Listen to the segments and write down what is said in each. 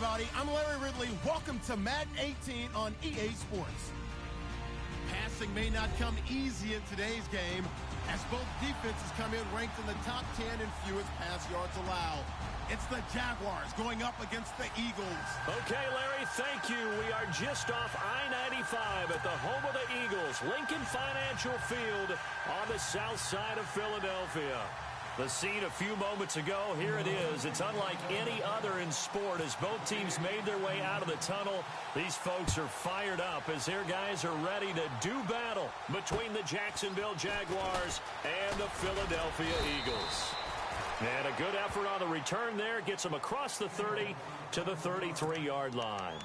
everybody. I'm Larry Ridley. Welcome to Madden 18 on EA Sports. Passing may not come easy in today's game, as both defenses come in ranked in the top 10 in fewest pass yards allowed. It's the Jaguars going up against the Eagles. Okay, Larry, thank you. We are just off I-95 at the home of the Eagles, Lincoln Financial Field on the south side of Philadelphia. The scene a few moments ago, here it is. It's unlike any other in sport as both teams made their way out of the tunnel. These folks are fired up as their guys are ready to do battle between the Jacksonville Jaguars and the Philadelphia Eagles. And a good effort on the return there gets them across the 30 to the 33-yard line.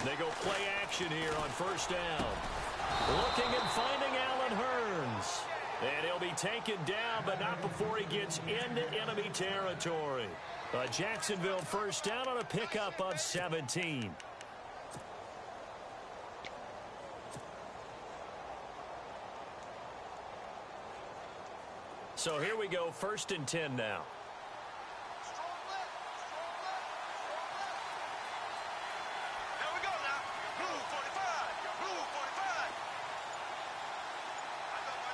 They go play action here on first down. Looking and finding Allen Hurns. And he'll be taken down, but not before he gets into enemy territory. A Jacksonville first down on a pickup of 17. So here we go, 1st and 10 now.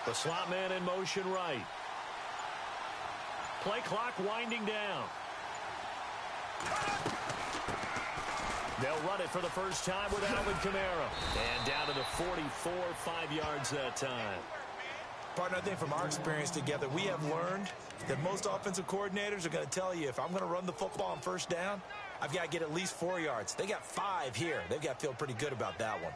The slot man in motion right. Play clock winding down. They'll run it for the first time with Alvin Kamara. And down to the 44, 5 yards that time. Partner, I think from our experience together, we have learned that most offensive coordinators are going to tell you, if I'm going to run the football on first down, I've got to get at least 4 yards. They got 5 here. They've got to feel pretty good about that one.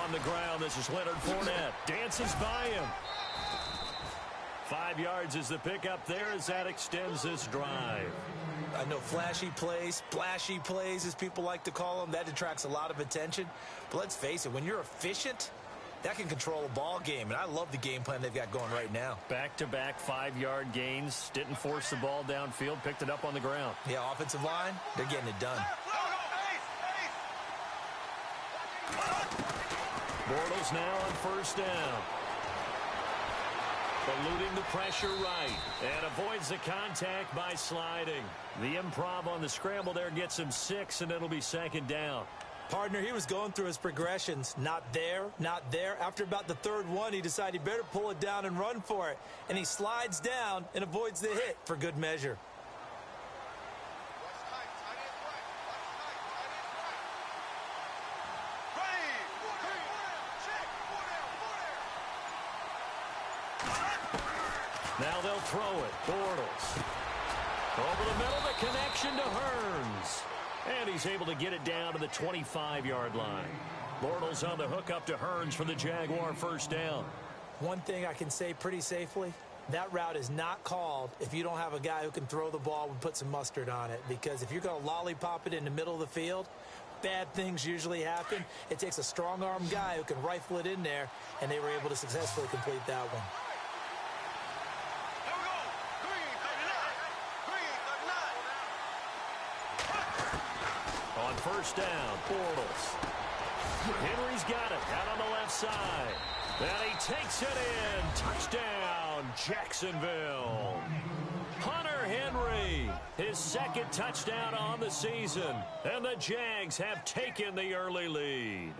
On the ground, this is Leonard Fournette. Dances by him. 5 yards is the pickup there as that extends this drive. I know flashy plays, splashy plays, as people like to call them, that attracts a lot of attention. But let's face it, when you're efficient, that can control a ball game. And I love the game plan they've got going right now. Back-to-back 5-yard gains. Didn't force the ball downfield. Picked it up on the ground. Yeah, offensive line, they're getting it done. Bortles now on first down. Eluding the pressure right. And avoids the contact by sliding. The improv on the scramble there gets him 6, and it'll be 2nd down. Partner, he was going through his progressions. Not there, not there. After about the 3rd one, he decided he better pull it down and run for it. And he slides down and avoids the hit for good measure. Now they'll throw it. Bortles. Over the middle, the connection to Hurns. And he's able to get it down to the 25-yard line. Bortles on the hook up to Hurns for the Jaguar first down. One thing I can say pretty safely, that route is not called if you don't have a guy who can throw the ball and put some mustard on it. Because if you're going to lollipop it in the middle of the field, bad things usually happen. It takes a strong-arm guy who can rifle it in there, and they were able to successfully complete that one. On first down, Bortles. Henry's got it out on the left side. And he takes it in. Touchdown, Jacksonville. Hunter Henry, his 2nd touchdown on the season. And the Jags have taken the early lead.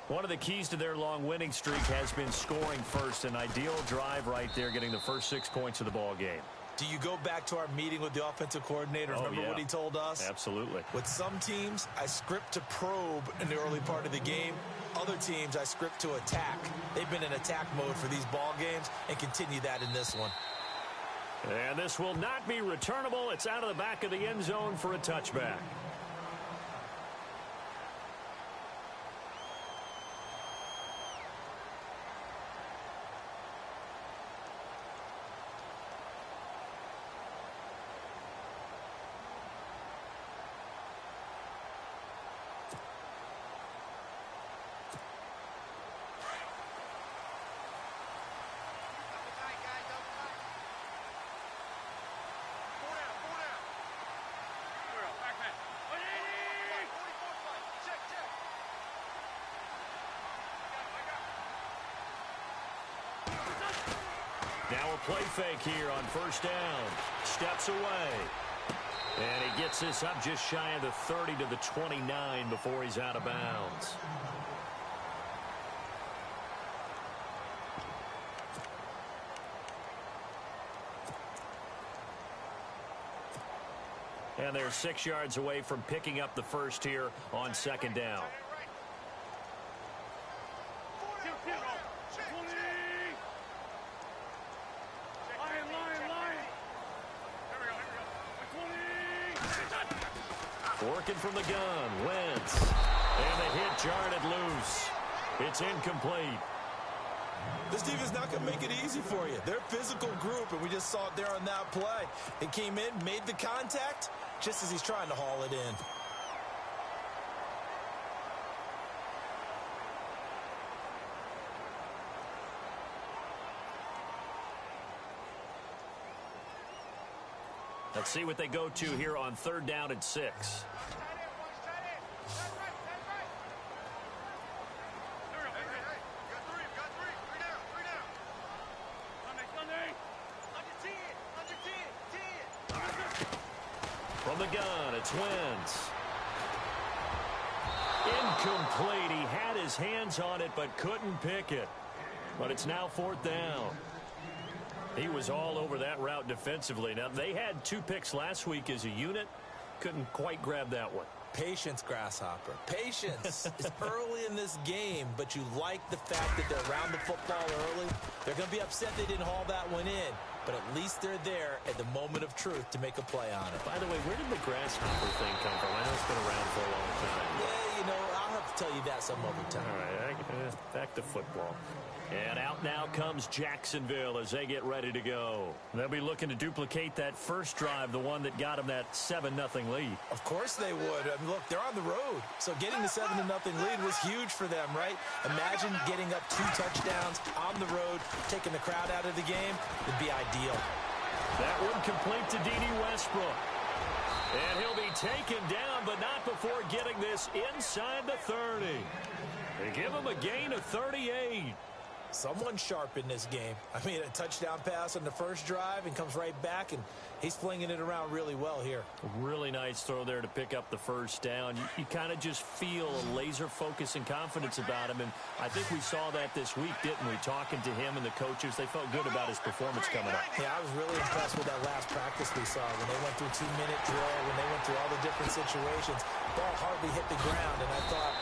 One of the keys to their long winning streak has been scoring first. An ideal drive right there, getting the first 6 points of the ball game. Do you go back to our meeting with the offensive coordinator? Remember what he told us? Absolutely. With some teams, I script to probe in the early part of the game. Other teams, I script to attack. They've been in attack mode for these ball games and continue that in this one. And this will not be returnable. It's out of the back of the end zone for a touchback. play fake here on first down. Steps away. And he gets this up just shy of the 30 to the 29 before he's out of bounds. And they're 6 yards away from picking up the first here on second down. Working from the gun, Wentz. And the hit jarred it loose. It's incomplete. This defense is not going to make it easy for you. They're a physical group, and we just saw it there on that play. It came in, made the contact, just as he's trying to haul it in. Let's see what they go to here on third down and 6. From the gun, it's Wentz. Incomplete. He had his hands on it but couldn't pick it. But it's now fourth down. He was all over that route defensively. Now, they had 2 picks last week as a unit. Couldn't quite grab that one. Patience, Grasshopper. Patience. It's early in this game, but you like the fact that they're around the football early. They're going to be upset they didn't haul that one in, but at least they're there at the moment of truth to make a play on it. By the way, where did the Grasshopper thing come from? I know it's been around for a long time. Yeah, you know, I'll have to tell you that some other time. All right, back to football. And out now comes Jacksonville as they get ready to go. They'll be looking to duplicate that first drive, the one that got them that 7-0 lead. Of course they would. I mean, look, they're on the road. So getting the 7-0 lead was huge for them, right? Imagine getting up 2 touchdowns on the road, taking the crowd out of the game. Would be ideal. That one complete to D.D. Westbrook. And he'll be taken down, but not before getting this inside the 30. They give him a gain of 38. Someone sharp in this game. I mean, a touchdown pass on the first drive and comes right back, and he's flinging it around really well here. Really nice throw there to pick up the first down. You kind of just feel a laser focus and confidence about him, and I think we saw that this week, didn't we? Talking to him and the coaches, they felt good about his performance coming up. Yeah, I was really impressed with that last practice we saw when they went through 2-minute drill, when they went through all the different situations. Ball hardly hit the ground, and I thought,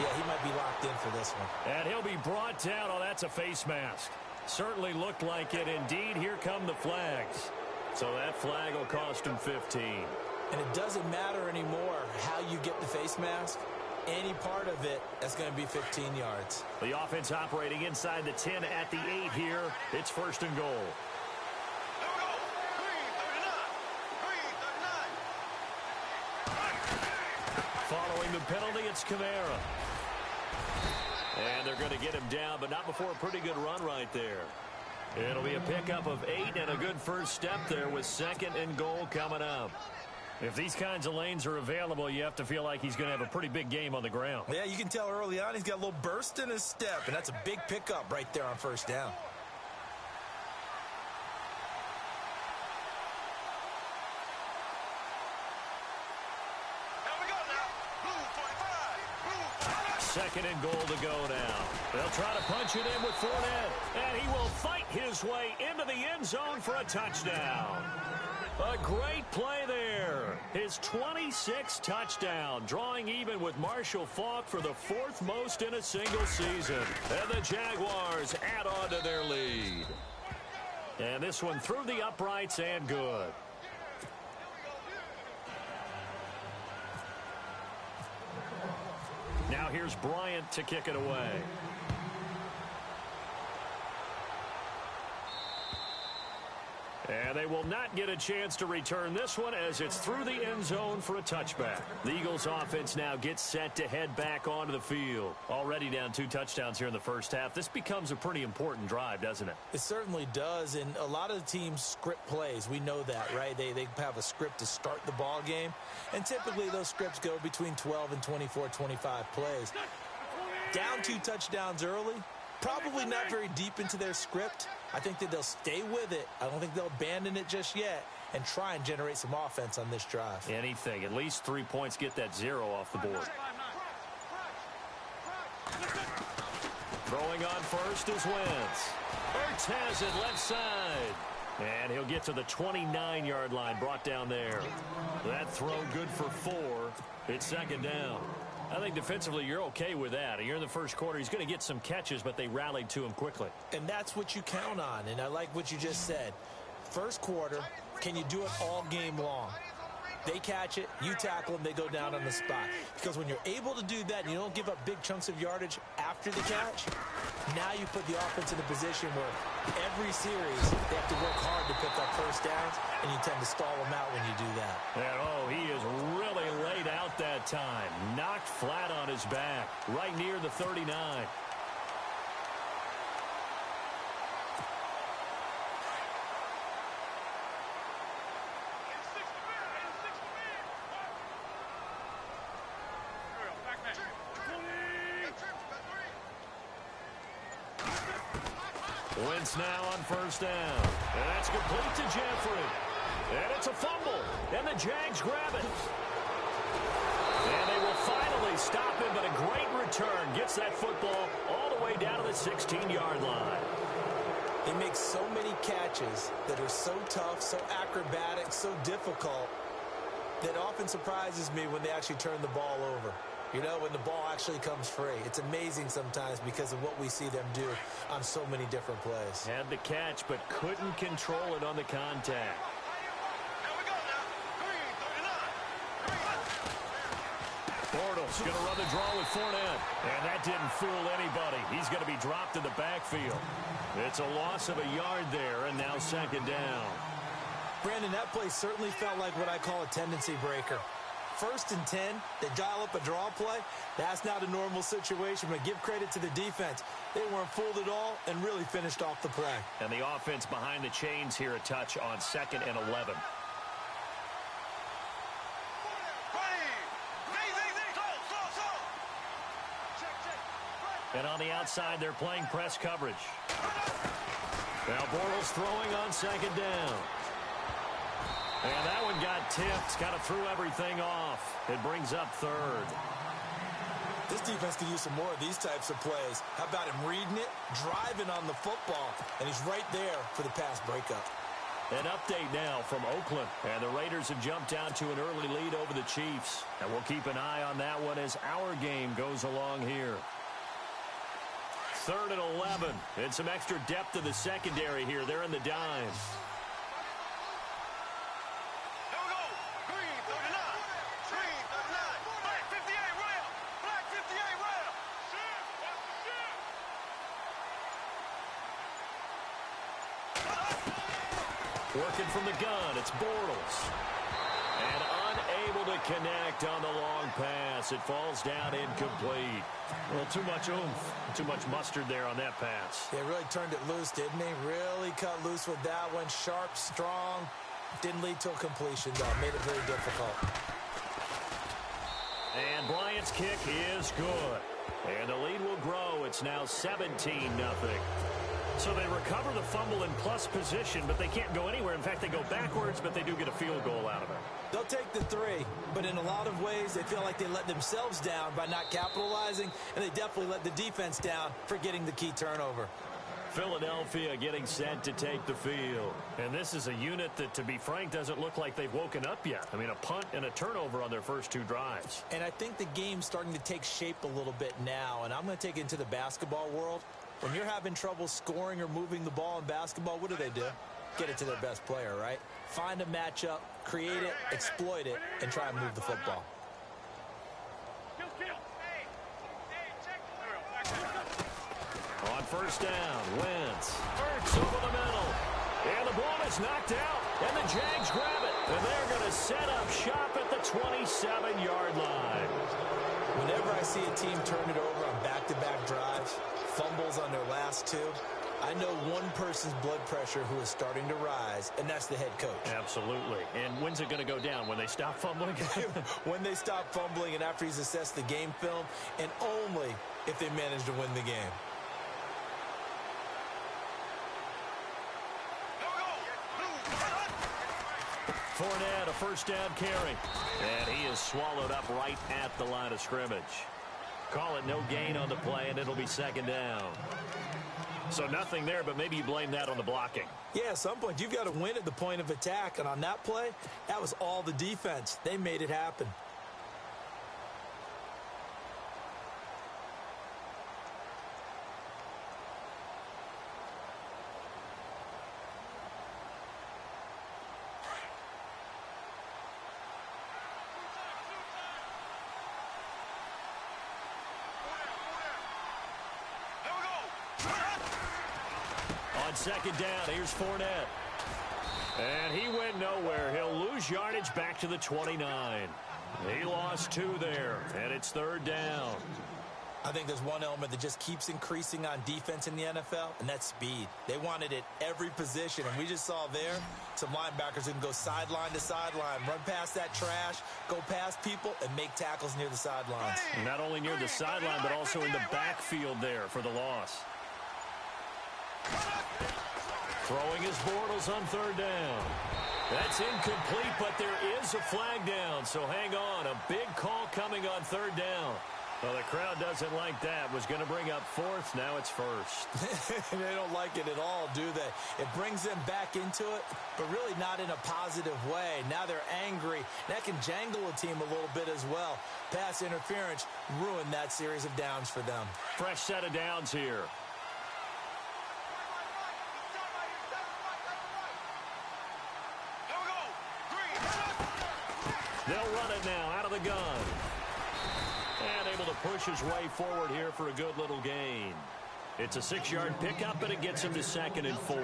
yeah, he might be locked in for this one. And he'll be brought down. Oh, that's a face mask. Certainly looked like it. Indeed, here come the flags. So that flag will cost him 15. And it doesn't matter anymore how you get the face mask. Any part of it, that's going to be 15 yards. The offense operating inside the 10 at the 8 here. It's first and goal. Following the penalty, it's Kamara. And they're going to get him down, but not before a pretty good run right there. It'll be a pickup of 8 and a good first step there with second and goal coming up. If these kinds of lanes are available, you have to feel like he's going to have a pretty big game on the ground. Yeah, you can tell early on he's got a little burst in his step, and that's a big pickup right there on first down. Second and goal to go now. They'll try to punch it in with Fournette, and he will fight his way into the end zone for a touchdown. A great play there. His 26th touchdown, drawing even with Marshall Faulk for the 4th most in a single season. And the Jaguars add on to their lead. And this one through the uprights and good. Now here's Bryant to kick it away. And they will not get a chance to return this one as it's through the end zone for a touchback. The Eagles offense now gets set to head back onto the field. Already down 2 touchdowns here in the first half. This becomes a pretty important drive, doesn't it? It certainly does, and a lot of the teams script plays. We know that, right? They have a script to start the ball game, and typically those scripts go between 12 and 24, 25 plays. Down 2 touchdowns early, probably not very deep into their script, I think that they'll stay with it. I don't think they'll abandon it just yet and try and generate some offense on this drive. Anything. At least 3 points, get that 0 off the board. Throwing on first is Wentz. Ertz has it left side. And he'll get to the 29-yard line, brought down there. That throw good for 4. It's second down. I think defensively you're okay with that. You're in the first quarter. He's going to get some catches, but they rallied to him quickly. And that's what you count on, and I like what you just said. First quarter, can you do it all game long? They catch it, you tackle them, they go down on the spot. Because when you're able to do that and you don't give up big chunks of yardage after the catch, now you put the offense in a position where every series they have to work hard to pick up first downs, and you tend to stall them out when you do that. And, he is really laid out that time. Knocked flat on his back, right near the 39. Wentz now on first down. And that's complete to Jeffrey. And it's a fumble. And the Jags grab it. And they will finally stop him, but a great return. Gets that football all the way down to the 16-yard line. He makes so many catches that are so tough, so acrobatic, so difficult, that often surprises me when they actually turn the ball over. You know, when the ball actually comes free. It's amazing sometimes because of what we see them do on so many different plays. Had the catch, but couldn't control it on the contact. Bortles going to run the draw with Fournette. And that didn't fool anybody. He's going to be dropped in the backfield. It's a loss of a yard there, and now second down. Brandon, that play certainly felt like what I call a tendency breaker. First and 10, they dial up a draw play. That's not a normal situation, but give credit to the defense. They weren't fooled at all and really finished off the play. And the offense behind the chains here a touch on 2nd and 11. And on the outside, they're playing press coverage. Now Bortles throwing on second down. And that one got tipped, kind of threw everything off. It brings up third. This defense could use some more of these types of plays. How about him reading it, driving on the football, and he's right there for the pass breakup. An update now from Oakland. And the Raiders have jumped down to an early lead over the Chiefs. And we'll keep an eye on that one as our game goes along here. 3rd and 11. And some extra depth to the secondary here. They're in the dime. Working from the gun, it's Bortles. And unable to connect on the long pass. It falls down incomplete. Well, too much oomph, too much mustard there on that pass. They really turned it loose, didn't they? Really cut loose with that one. Sharp, strong. Didn't lead to a completion, though. Made it very difficult. And Bryant's kick is good. And the lead will grow. It's now 17-0. So they recover the fumble in plus position, but they can't go anywhere. In fact, they go backwards, but they do get a field goal out of it. They'll take the 3, but in a lot of ways, they feel like they let themselves down by not capitalizing, and they definitely let the defense down for getting the key turnover. Philadelphia getting set to take the field. And this is a unit that, to be frank, doesn't look like they've woken up yet. I mean, a punt and a turnover on their first 2 drives. And I think the game's starting to take shape a little bit now, and I'm going to take it into the basketball world. When you're having trouble scoring or moving the ball in basketball, what do? Get it to their best player, right? Find a matchup, create it, exploit it, and try and move the football. On first down, Wentz. Ertz over the middle. And the ball is knocked out. And the Jags grab it. And they're going to set up shop at the 27-yard line. Whenever I see a team turn it over on back-to-back drives, fumbles on their last 2, I know one person's blood pressure who is starting to rise, and that's the head coach. Absolutely. And when's it going to go down? When they stop fumbling? When they stop fumbling and after he's assessed the game film, and only if they manage to win the game. Fournette, a first down carry. And he is swallowed up right at the line of scrimmage. Call it no gain on the play, and it'll be second down. So nothing there, but maybe you blame that on the blocking. Yeah, at some point, you've got to win at the point of attack. And on that play, that was all the defense. They made it happen. Second down, here's Fournette. And he went nowhere. He'll lose yardage back to the 29. He lost 2 there, and it's third down. I think there's one element that just keeps increasing on defense in the NFL, and that's speed. They want it at every position, and we just saw there some linebackers who can go sideline to sideline, run past that trash, go past people, and make tackles near the sidelines. Not only near the sideline, but also in the backfield there for the loss. Throwing his Bortles on third down. That's incomplete, but there is a flag down, so hang on. A big call coming on third down. Well, the crowd doesn't like that. Was going to bring up fourth. Now it's first. They don't like it at all, do they? It brings them back into it, but really not in a positive way. Now they're angry. That can jangle a team a little bit as well. Pass interference ruined that series of downs for them. Fresh set of downs here. They'll run it now out of the gun. And able to push his way forward here for a good little gain. It's a 6-yard pickup, and it gets him to 2nd and 4.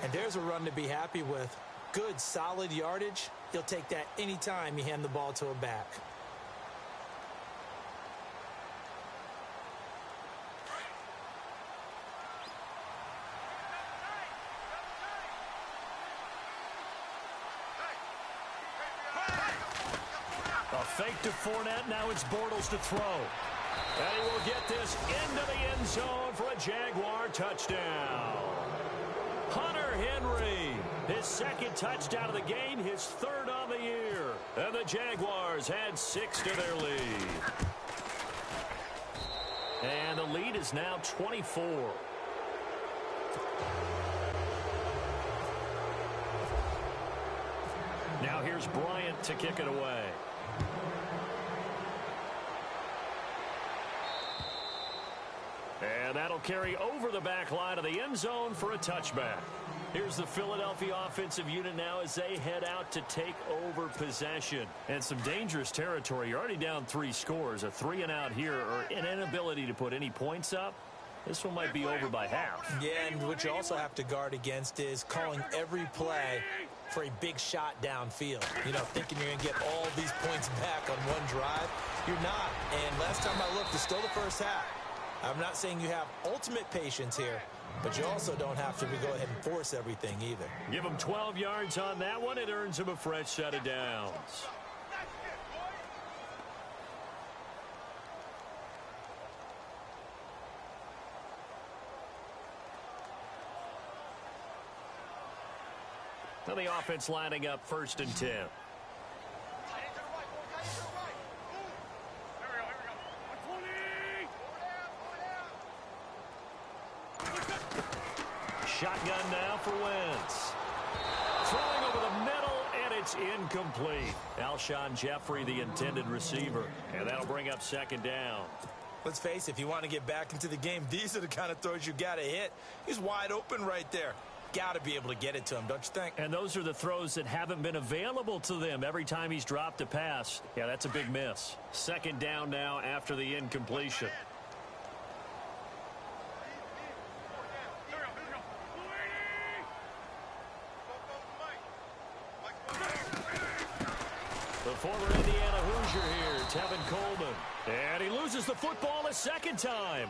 And there's a run to be happy with. Good, solid yardage. He'll take that anytime you hand the ball to a back. Fake to Fournette. Now it's Bortles to throw. And he will get this into the end zone for a Jaguar touchdown. Hunter Henry, his 2nd touchdown of the game, his 3rd on the year. And the Jaguars add 6 to their lead. And the lead is now 24. Now here's Bryant to kick it away. And that'll carry over the back line of the end zone for a touchback. Here's the Philadelphia offensive unit now as they head out to take over possession. And some dangerous territory. You're already down 3 scores. A 3-and-out here or an inability to put any points up. This one might be over by half. Yeah, and what you also have to guard against is calling every play for a big shot downfield. You know, thinking you're going to get all these points back on one drive. You're not. And last time I looked, it's still the first half. I'm not saying you have ultimate patience here, but you also don't have to go ahead and force everything either. Give him 12 yards on that one. It earns him a fresh set of downs. Now the offense lining up 1st and 10. Shotgun now for Wentz. Throwing over the middle, and it's incomplete. Alshon Jeffrey, the intended receiver. And that'll bring up 2nd down. Let's face it, if you want to get back into the game, these are the kind of throws you got to hit. He's wide open right there. Got to be able to get it to him, don't you think? And those are the throws that haven't been available to them every time he's dropped a pass. Yeah, that's a big miss. 2nd down now after the incompletion. The former Indiana Hoosier here, Tevin Coleman. And he loses the football a 2nd time.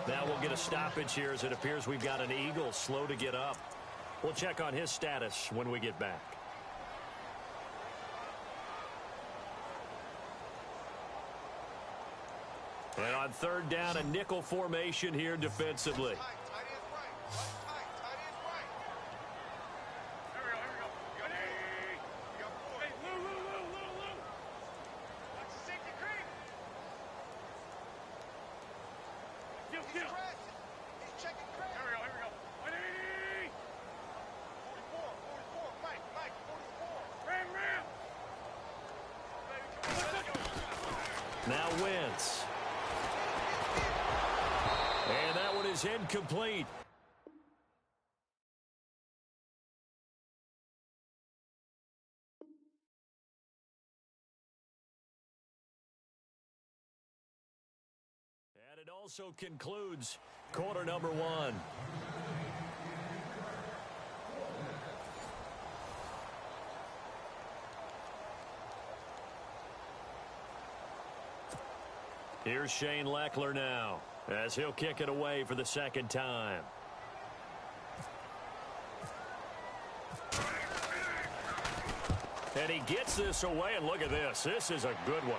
Now we'll get a stoppage here as it appears we've got an Eagle slow to get up. We'll check on his status when we get back. And on 3rd down, a nickel formation here defensively. Now Wentz. And that one is incomplete. And it also concludes quarter number 1. Here's Shane Lechler now, as he'll kick it away for the second time. And he gets this away, and look at this. This is a good one.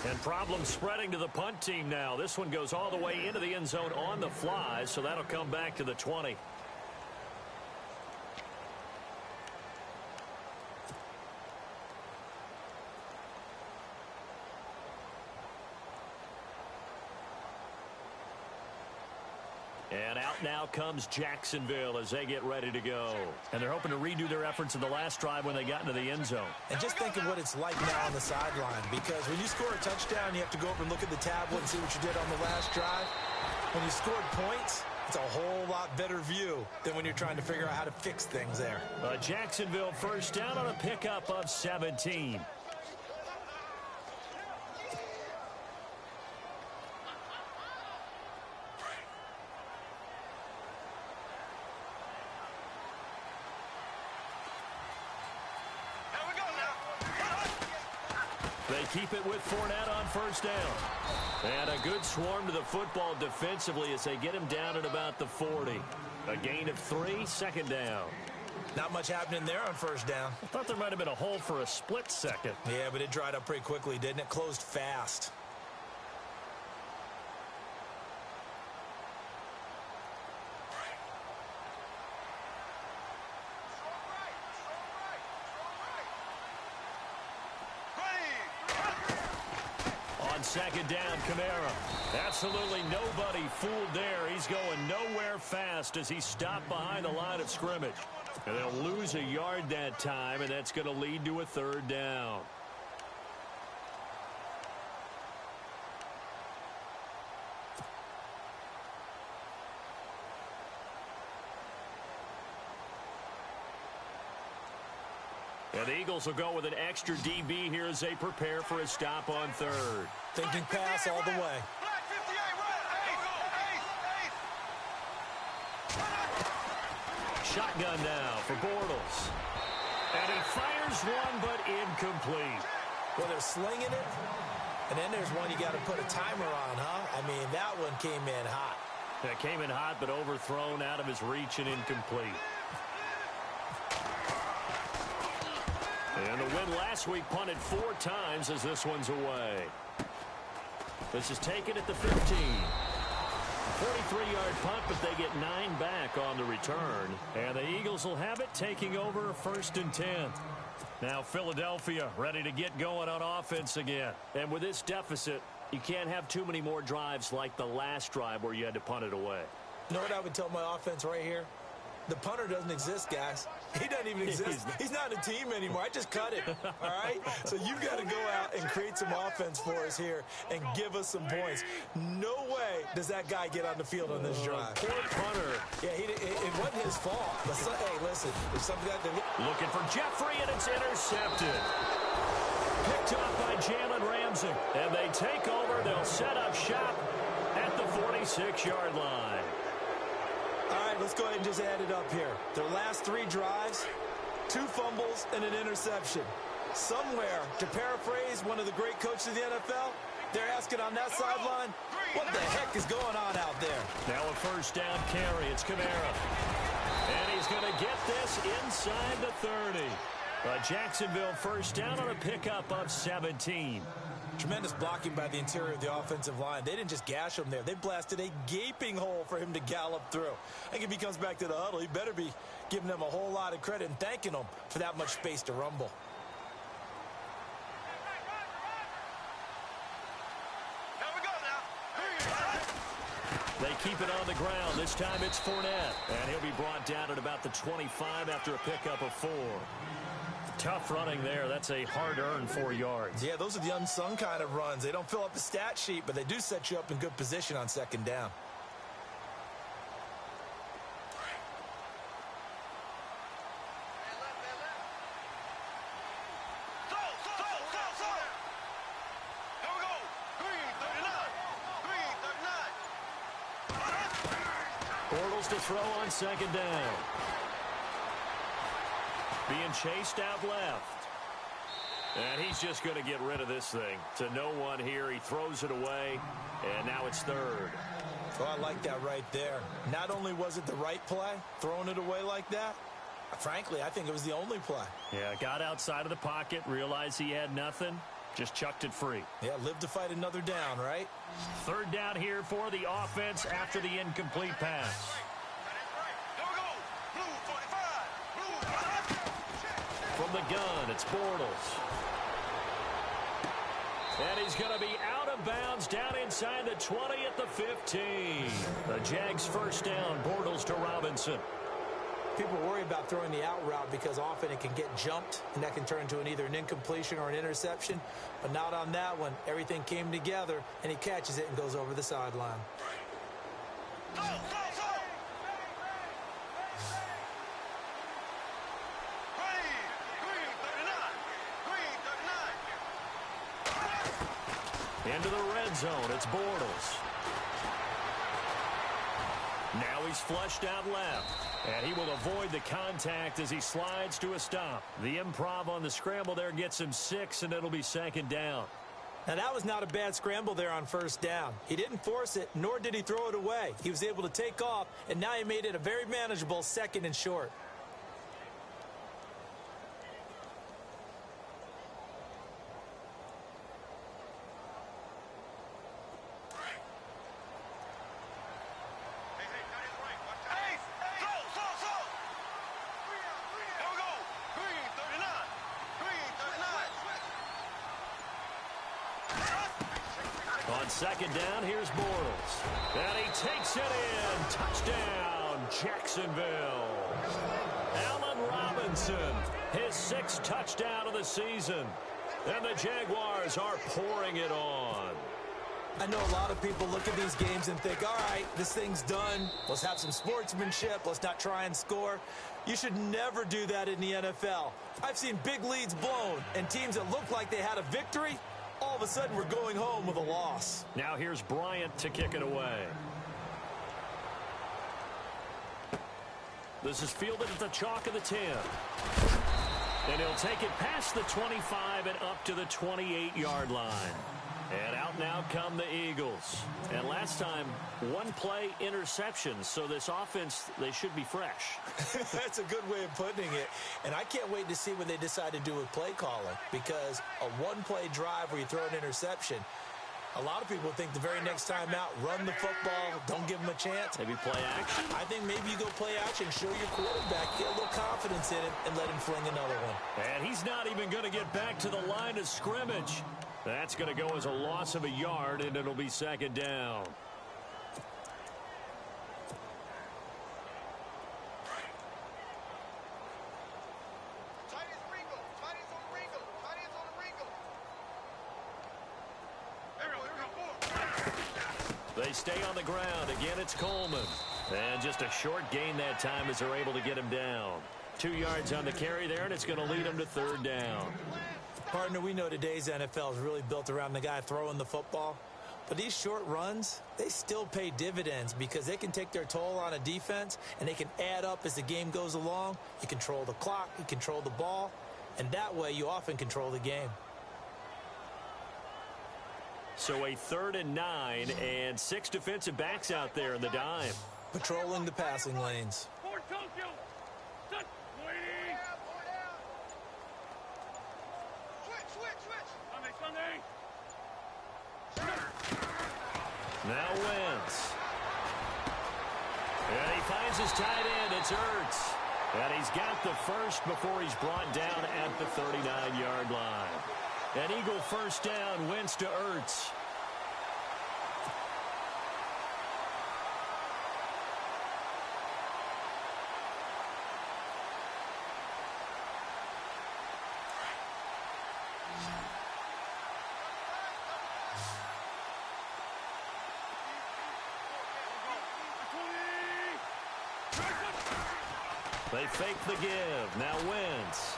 And problems spreading to the punt team now. This one goes all the way into the end zone on the fly, so that'll come back to the 20. And out now comes Jacksonville as they get ready to go. And they're hoping to redo their efforts in the last drive when they got into the end zone. And just think of what it's like now on the sideline, because when you score a touchdown, you have to go over and look at the tablet and see what you did on the last drive. When you scored points, it's a whole lot better view than when you're trying to figure out how to fix things there. Jacksonville first down on a pickup of 17. They keep it with Fournette on first down. And a good swarm to the football defensively as they get him down at about the 40. A gain of 3, second down. Not much happening there on first down. I thought there might have been a hole for a split second. Yeah, but it dried up pretty quickly, didn't it? Closed fast. Second down, Kamara. Absolutely nobody fooled there. He's going nowhere fast as he stopped behind the line of scrimmage. And they'll lose a yard that time, and that's going to lead to a third down. And the Eagles will go with an extra DB here as they prepare for a stop on third. Thinking pass all the way. Shotgun now for Bortles. And he fires one, but incomplete. Well, they're slinging it. And then there's one you got to put a timer on, huh? I mean, that one came in hot. That came in hot, but overthrown out of his reach and incomplete. And the win last week punted 4 times as this one's away. This is taken at the 15. 43-yard punt, but they get 9 back on the return. And the Eagles will have it, taking over first and 10. Now Philadelphia ready to get going on offense again. And with this deficit, you can't have too many more drives like the last drive where you had to punt it away. You know what I would tell my offense right here? The punter doesn't exist, guys. He doesn't even exist. He's not a team anymore. I just cut it, all right? So you've got to go out and create some offense for us here and give us some points. No way does that guy get on the field on this drive. Poor punter. Yeah, it wasn't his fault. But hey, listen, there's something that looking for Jeffrey, and it's intercepted. Picked off by Jalen Ramsey. And they take over. They'll set up shop at the 46-yard line. All right, let's go ahead and just add it up here. Their last 3 drives, 2 fumbles and an interception. Somewhere, to paraphrase one of the great coaches of the NFL, they're asking on that sideline, what the heck is going on out there? Now a first down carry. It's Kamara. And he's going to get this inside the 30. Jacksonville first down on a pickup of 17. Tremendous blocking by the interior of the offensive line. They didn't just gash him there. They blasted a gaping hole for him to gallop through. I think if he comes back to the huddle, he better be giving them a whole lot of credit and thanking them for that much space to rumble. They keep it on the ground. This time it's Fournette. And he'll be brought down at about the 25 after a pickup of 4. Tough running there. That's a hard-earned 4 yards. Yeah, those are the unsung kind of runs. They don't fill up the stat sheet, but they do set you up in good position on second down. Bortles to throw on second down. Being chased out left. And he's just going to get rid of this thing. To no one here. He throws it away, and now it's third. Oh, I like that right there. Not only was it the right play, throwing it away like that, frankly, I think it was the only play. Yeah, got outside of the pocket, realized he had nothing, just chucked it free. Yeah, live to fight another down, right? Third down here for the offense after the incomplete pass. From the gun, it's Bortles. And he's going to be out of bounds down inside the 20 at the 15. The Jags first down, Bortles to Robinson. People worry about throwing the out route because often it can get jumped, and that can turn into either an incompletion or an interception. But not on that one. Everything came together, and he catches it and goes over the sideline. Into the red zone, it's Bortles. Now he's flushed out left, and he will avoid the contact as he slides to a stop. The improv on the scramble there gets him 6, and it'll be second down. Now, that was not a bad scramble there on first down. He didn't force it, nor did he throw it away. He was able to take off, and now he made it a very manageable second and short. On second down, here's Bortles. And he takes it in. Touchdown, Jacksonville. Allen Robinson, his 6th touchdown of the season. And the Jaguars are pouring it on. I know a lot of people look at these games and think, all right, this thing's done. Let's have some sportsmanship. Let's not try and score. You should never do that in the NFL. I've seen big leads blown and teams that looked like they had a victory, all of a sudden we're going home with a loss. Now here's Bryant to kick it away. This is fielded at the chalk of the 10. And he'll take it past the 25 and up to the 28-yard line. And out now come the Eagles. And last time, one play interception. So this offense, they should be fresh. That's a good way of putting it. And I can't wait to see what they decide to do with play calling. Because a one-play drive where you throw an interception, a lot of people think the very next time out, run the football, don't give them a chance. Maybe play action? I think maybe you go play action, show your quarterback, get a little confidence in him, and let him fling another one. And he's not even going to get back to the line of scrimmage. That's going to go as a loss of a yard, and it'll be second down. They stay on the ground. Again, it's Coleman. And just a short gain that time as they're able to get him down. 2 yards on the carry there, and it's going to lead him to third down. Partner, we know today's NFL is really built around the guy throwing the football. But these short runs, they still pay dividends because they can take their toll on a defense, and they can add up as the game goes along. You control the clock, you control the ball, and that way you often control the game. So a 3rd and 9, and 6 defensive backs out there in the dime. Patrolling the passing lanes. Now Wentz. And he finds his tight end. It's Ertz. And he's got the first before he's brought down at the 39-yard line. An Eagle first down, Wentz to Ertz. They fake the give. Now Wentz.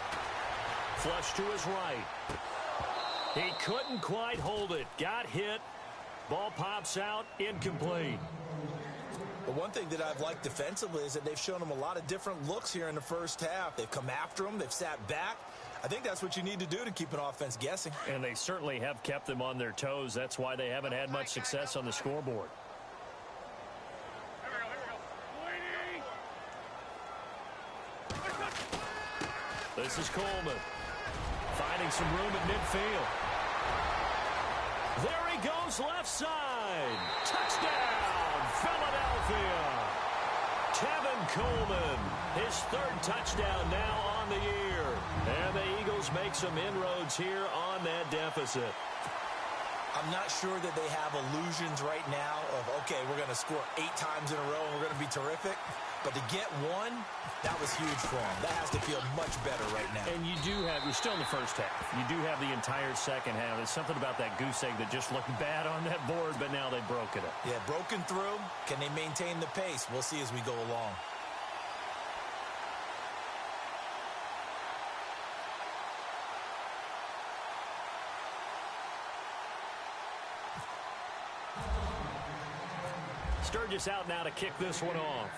Flush to his right. He couldn't quite hold it. Got hit. Ball pops out. Incomplete. But one thing that I've liked defensively is that they've shown him a lot of different looks here in the first half. They've come after him. They've sat back. I think that's what you need to do to keep an offense guessing. And they certainly have kept them on their toes. That's why they haven't had much success on the scoreboard. This is Coleman. Finding some room at midfield. There he goes left side. Touchdown, Philadelphia. Tevin Coleman, his third touchdown now on the year. And the Eagles make some inroads here on that deficit. I'm not sure that they have illusions right now of, okay, we're going to score 8 times in a row and we're going to be terrific. But to get one, that was huge for them. That has to feel much better right now. And you do have, you're still in the first half. You do have the entire second half. There's something about that goose egg that just looked bad on that board, but now they've broken it. Yeah, broken through. Can they maintain the pace? We'll see as we go along. Sturgis out now to kick this one off.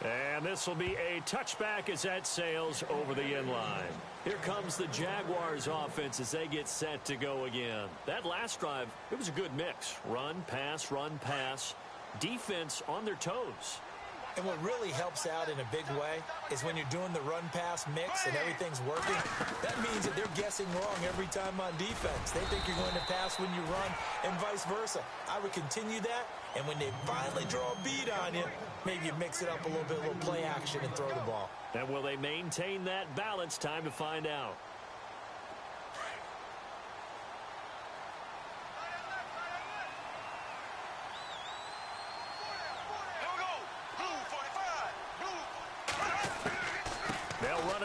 And this will be a touchback as that sails over the end line. Here comes the Jaguars offense as they get set to go again. That last drive, it was a good mix. Run, pass, defense on their toes. And what really helps out in a big way is when you're doing the run-pass mix and everything's working, that means that they're guessing wrong every time on defense. They think you're going to pass when you run and vice versa. I would continue that, and when they finally draw a beat on you, maybe you mix it up a little bit, a little play action and throw the ball. And will they maintain that balance? Time to find out.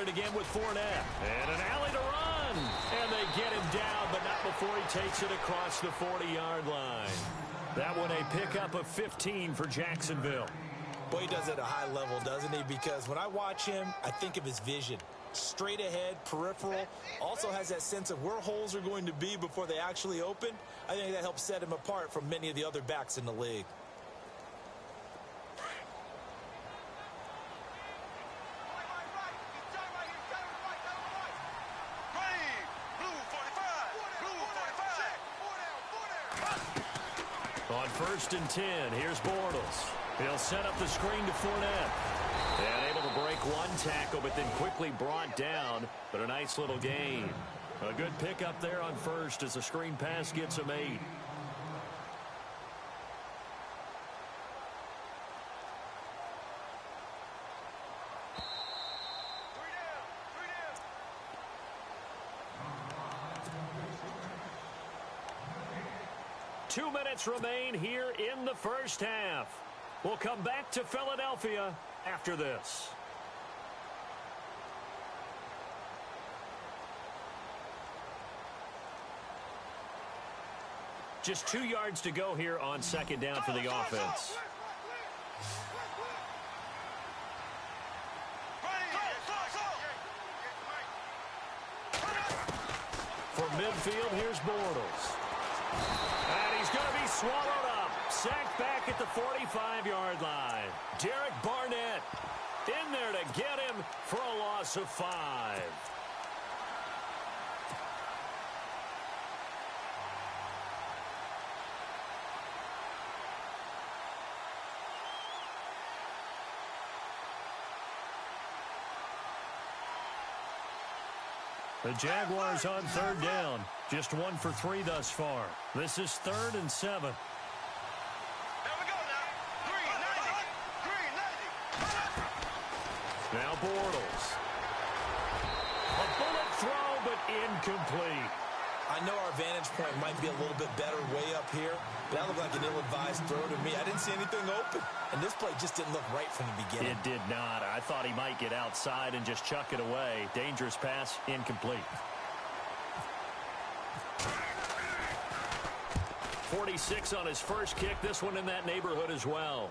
Again with Fournette. And an alley to run. And they get him down, but not before he takes it across the 40-yard line. That one a pickup of 15 for Jacksonville. Boy, he does it at a high level, doesn't he? Because when I watch him, I think of his vision. Straight ahead, peripheral. Also has that sense of where holes are going to be before they actually open. I think that helps set him apart from many of the other backs in the league. On 1st and 10, here's Bortles. He'll set up the screen to Fournette. And able to break one tackle, but then quickly brought down. But a nice little gain. A good pickup there on first as the screen pass gets him 8. Two minutes remain here in the first half. We'll come back to Philadelphia after this. Just 2 yards to go here on second down for the offense. From midfield, here's Bortles. And he's going to be swallowed up. Sacked back at the 45-yard line. Derek Barnett in there to get him for a loss of 5. The Jaguars on third down. Just 1 for 3 thus far. This is 3rd and 7. There we go now. 390. Now Bortles. A bullet throw, but incomplete. I know our vantage point might be a little bit better way up here, but that looked like an ill-advised throw to me. I didn't see anything open, and this play just didn't look right from the beginning. It did not. I thought he might get outside and just chuck it away. Dangerous pass, incomplete. 46 on his first kick. This one in that neighborhood as well.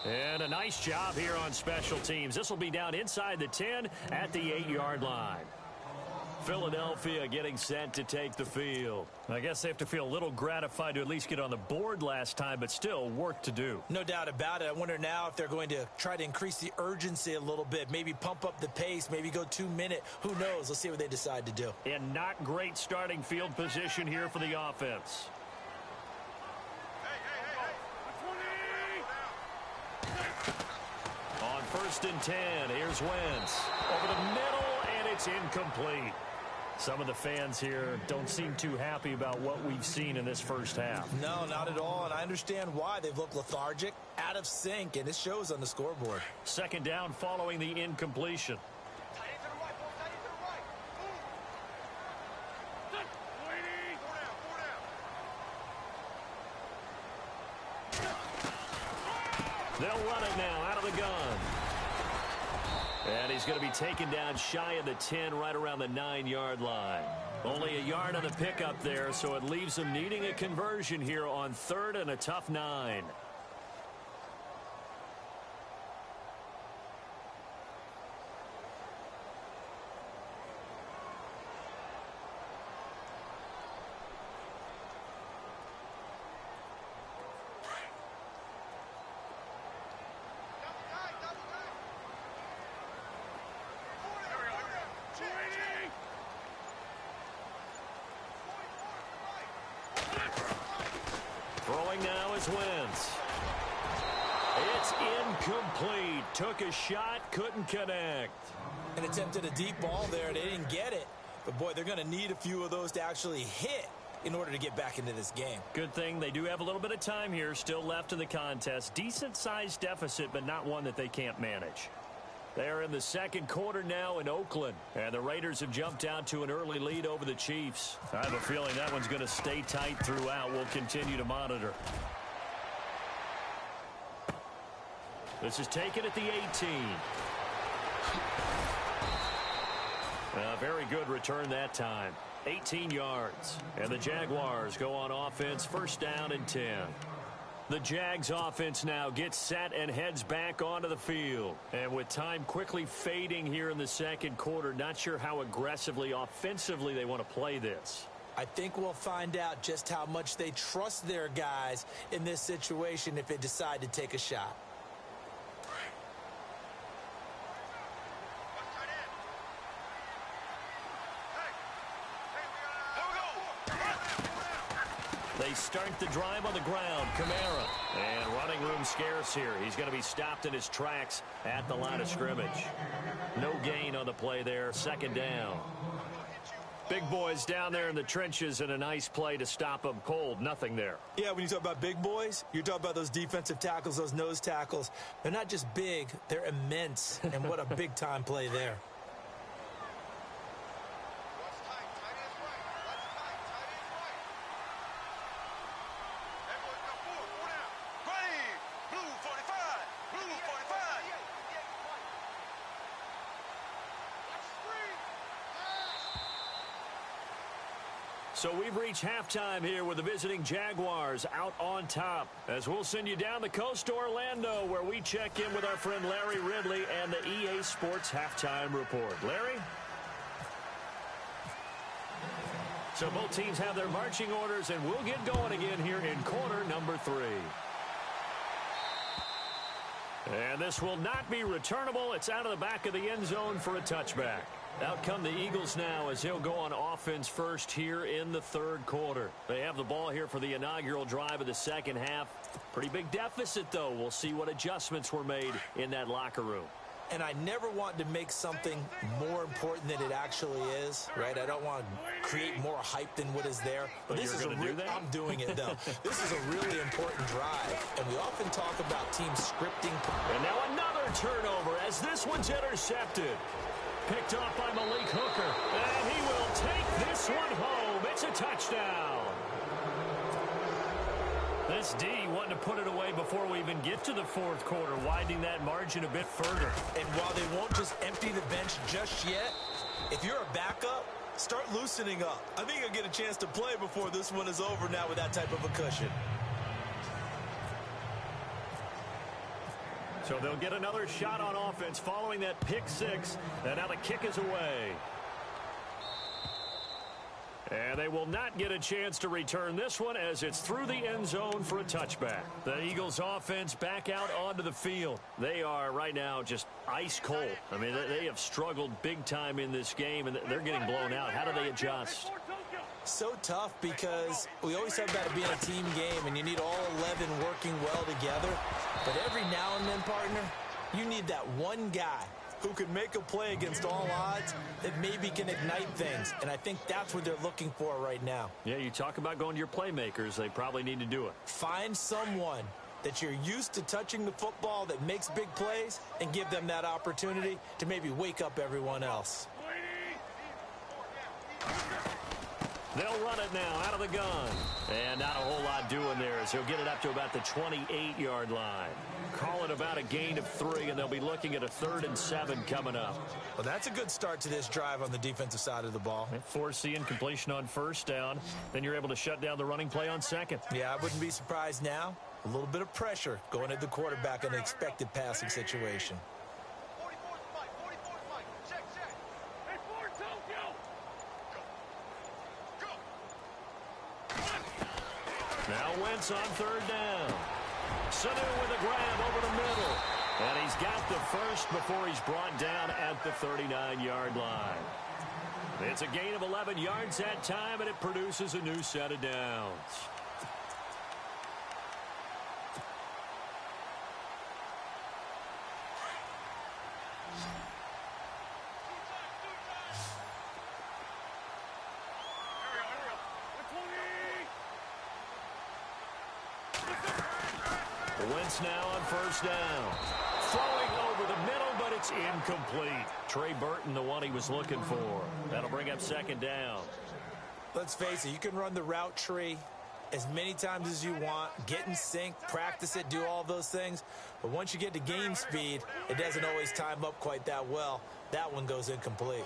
And a nice job here on special teams. This will be down inside the 10 at the 8-yard line. Philadelphia getting set to take the field. I guess they have to feel a little gratified to at least get on the board last time, but still work to do. No doubt about it. I wonder now if they're going to try to increase the urgency a little bit, maybe pump up the pace, maybe go 2-minute. Who knows? Let's see what they decide to do. And not great starting field position here for the offense. On 1st and 10, here's Wentz. Over the middle, and it's incomplete. Some of the fans here don't seem too happy about what we've seen in this first half. No, not at all, and I understand why. They've looked lethargic, out of sync, and it shows on the scoreboard. 2nd down following the incompletion. They'll run it now out of the gun. And he's going to be taken down shy of the 10, right around the 9-yard line. Only a yard on the pickup there, so it leaves them needing a conversion here on 3rd and a tough 9. Throwing now is Wentz. It's incomplete. Took a shot, couldn't connect. And attempted a deep ball there. They didn't get it. But, boy, they're going to need a few of those to actually hit in order to get back into this game. Good thing they do have a little bit of time here still left in the contest. Decent-sized deficit, but not one that they can't manage. They're in the 2nd quarter now in Oakland, and the Raiders have jumped out to an early lead over the Chiefs. I have a feeling that one's going to stay tight throughout. We'll continue to monitor. This is taken at the 18. A very good return that time. 18 yards. And the Jaguars go on offense, 1st down and 10. The Jags offense now gets set and heads back onto the field. And with time quickly fading here in the 2nd quarter, not sure how aggressively, offensively they want to play this. I think we'll find out just how much they trust their guys in this situation if they decide to take a shot. They start the drive on the ground. Kamara. And running room scarce here. He's going to be stopped in his tracks at the line of scrimmage. No gain on the play there. 2nd down. Big boys down there in the trenches, and a nice play to stop them cold. Nothing there. Yeah, when you talk about big boys, you're talking about those defensive tackles, those nose tackles. They're not just big, they're immense. And what a big-time play there. So we've reached halftime here with the visiting Jaguars out on top. As we'll send you down the coast to Orlando, where we check in with our friend Larry Ridley and the EA Sports Halftime Report. Larry? So both teams have their marching orders, and we'll get going again here in quarter number 3. And this will not be returnable. It's out of the back of the end zone for a touchback. Out come the Eagles now as he'll go on offense first here in the 3rd quarter. They have the ball here for the inaugural drive of the 2nd half. Pretty big deficit, though. We'll see what adjustments were made in that locker room. And I never want to make something more important than it actually is, right? I don't want to create more hype than what is there. But this you're going to do that? I'm doing it, though. This is a really important drive, and we often talk about teams scripting. And now another turnover as this one's intercepted. Picked off by Malik Hooker, and he will take this one home. It's a touchdown. That's D wanting to put it away before we even get to the 4th quarter, widening that margin a bit further. And while they won't just empty the bench just yet, if you're a backup, Start loosening up. I think he'll get a chance to play before this one is over now with that type of a cushion. So they'll get another shot on offense following that pick six. And now the kick is away. And they will not get a chance to return this one as it's through the end zone for a touchback. The Eagles offense back out onto the field. They are right now just ice cold. I mean, they have struggled big time in this game, and they're getting blown out. How do they adjust? So tough because we always talk about it being a team game, and you need all 11 working well together. But every now and then, partner, you need that one guy who can make a play against all odds that maybe can ignite things. And I think that's what they're looking for right now. Yeah, you talk about going to your playmakers. They probably need to do it. Find someone that you're used to touching the football that makes big plays and give them that opportunity to maybe wake up everyone else. They'll run it now out of the gun. And not a whole lot doing there as he'll get it up to about the 28-yard line. Call it about a gain of 3, and they'll be looking at a 3rd and 7 coming up. Well, that's a good start to this drive on the defensive side of the ball. Forcing completion on 1st down. Then you're able to shut down the running play on 2nd. Yeah, I wouldn't be surprised now. A little bit of pressure going at the quarterback in an expected passing situation. Now Wentz on 3rd down. Sanu with a grab over the middle. And he's got the first before he's brought down at the 39-yard line. It's a gain of 11 yards that time, and it produces a new set of downs. Wentz now on 1st down. Throwing over the middle, but it's incomplete. Trey Burton, the one he was looking for. That'll bring up 2nd down. Let's face it, you can run the route tree as many times as you want, get in sync, practice it, do all those things. But once you get to game speed, it doesn't always time up quite that well. That one goes incomplete.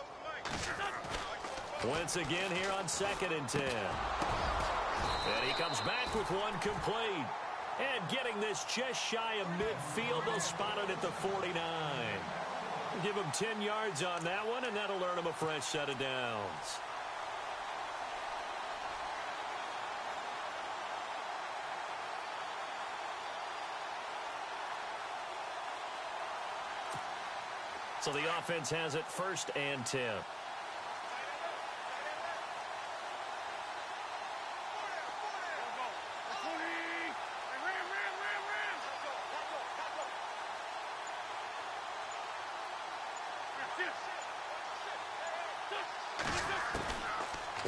Wentz again here on 2nd and 10. And he comes back with one complete. And getting this just shy of midfield, they'll spot it at the 49. Give him 10 yards on that one, and that'll earn him a fresh set of downs. So the offense has it 1st and 10.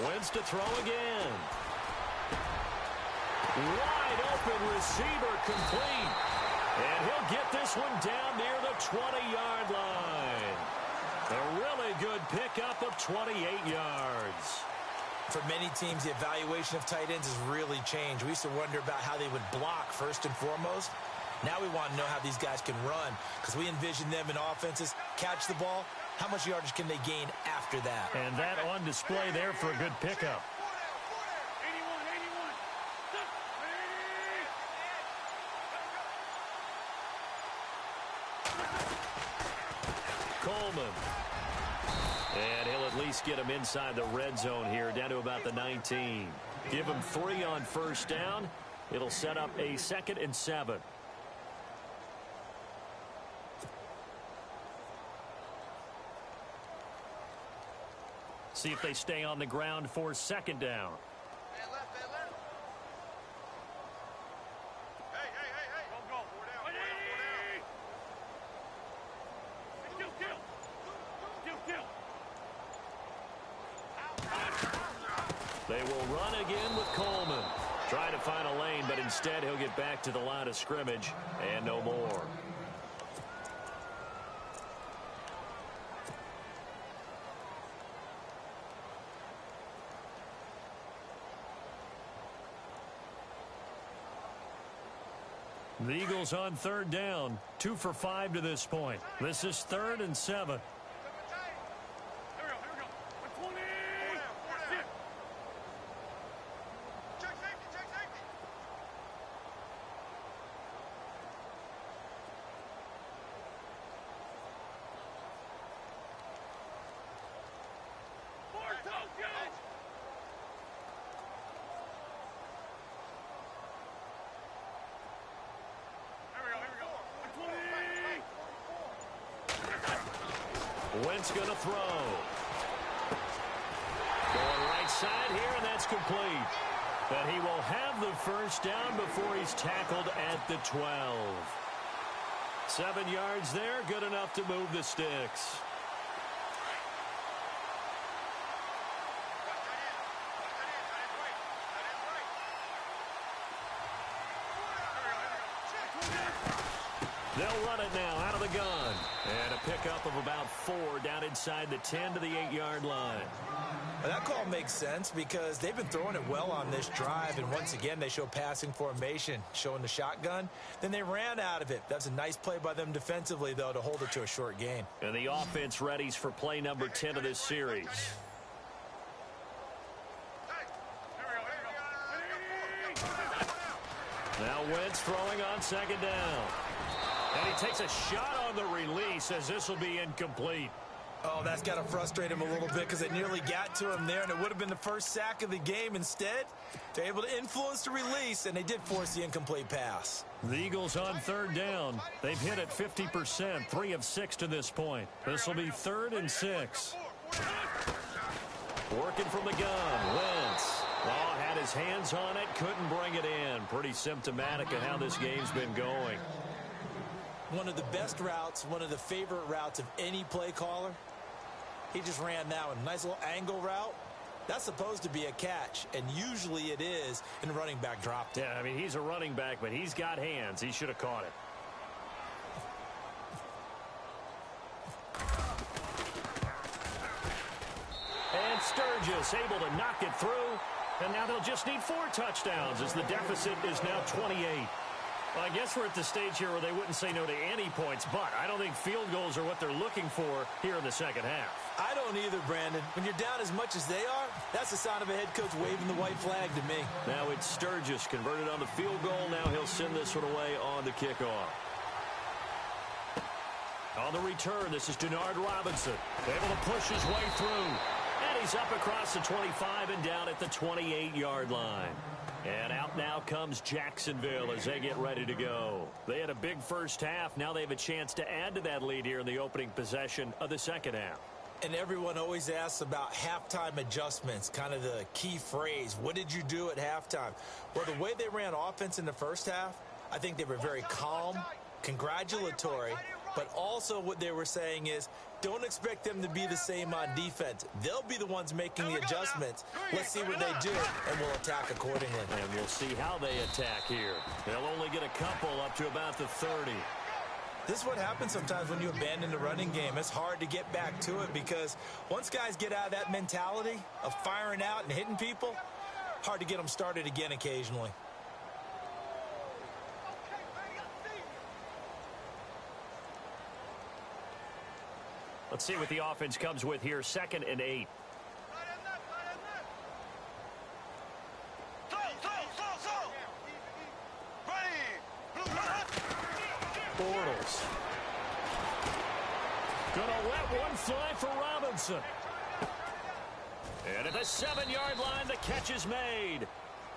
Wentz to throw again. Wide open receiver complete. And he'll get this one down near the 20-yard line. A really good pickup of 28 yards. For many teams, the evaluation of tight ends has really changed. We used to wonder about how they would block first and foremost. Now we want to know how these guys can run because we envision them in offenses, catch the ball. How much yardage can they gain after that? And that on display there for a good pickup. Coleman. And he'll at least get him inside the red zone here, down to about the 19. Give him 3 on 1st down. It'll set up a 2nd and 7. See if they stay on the ground for 2nd down. They will run again with Coleman. Trying to find a lane, but instead he'll get back to the line of scrimmage and no more. The Eagles on 3rd down, 2 for 5 to this point. This is 3rd and 7. Wentz going to throw. Going right side here, and that's complete. But he will have the first down before he's tackled at the 12. 7 yards there, good enough to move the sticks. They'll run it now out of the gun. And a pickup of about 4 down inside the 10 to the 8-yard line. Well, that call makes sense because they've been throwing it well on this drive, and once again they show passing formation, showing the shotgun. Then they ran out of it. That's a nice play by them defensively, though, to hold it to a short gain. And the offense readies for play number 10 of this series. Now Wentz throwing on second down. And he takes a shot on the release as this will be incomplete. Oh, that's got to frustrate him a little bit because they nearly got to him there, and it would have been the first sack of the game. Instead, they're able to influence the release, and they did force the incomplete pass. The Eagles on third down. They've hit it 50%, 3 of 6 to this point. This will be 3rd and 6. Working from the gun, Wentz. Oh, had his hands on it, couldn't bring it in. Pretty symptomatic of how this game's been going. One of the best routes, one of the favorite routes of any play caller. He just ran that one. Nice little angle route. That's supposed to be a catch, and usually it is, and the running back dropped it. Yeah, I mean, he's a running back, but he's got hands. He should have caught it. And Sturgis able to knock it through, and now they'll just need 4 touchdowns as the deficit is now 28. Well, I guess we're at the stage here where they wouldn't say no to any points, but I don't think field goals are what they're looking for here in the second half. I don't either, Brandon. When you're down as much as they are, that's the sign of a head coach waving the white flag to me. Now it's Sturgis converted on the field goal. Now he'll send this one away on the kickoff. On the return, this is Denard Robinson. Able to push his way through. And he's up across the 25 and down at the 28-yard line. And out now comes Jacksonville as they get ready to go. They had a big first half. Now they have a chance to add to that lead here in the opening possession of the second half. And everyone always asks about halftime adjustments, kind of the key phrase. What did you do at halftime? Well, the way they ran offense in the first half, I think they were very calm, congratulatory, but also what they were saying is, don't expect them to be the same on defense. They'll be the ones making the adjustments. Let's see what they do, and we'll attack accordingly. And we'll see how they attack here. They'll only get a couple up to about the 30. This is what happens sometimes when you abandon the running game. It's hard to get back to it because once guys get out of that mentality of firing out and hitting people, hard to get them started again occasionally. Let's see what the offense comes with here. 2nd and 8. Bortles. Gonna let one fly for Robinson. And at the 7-yard line, the catch is made.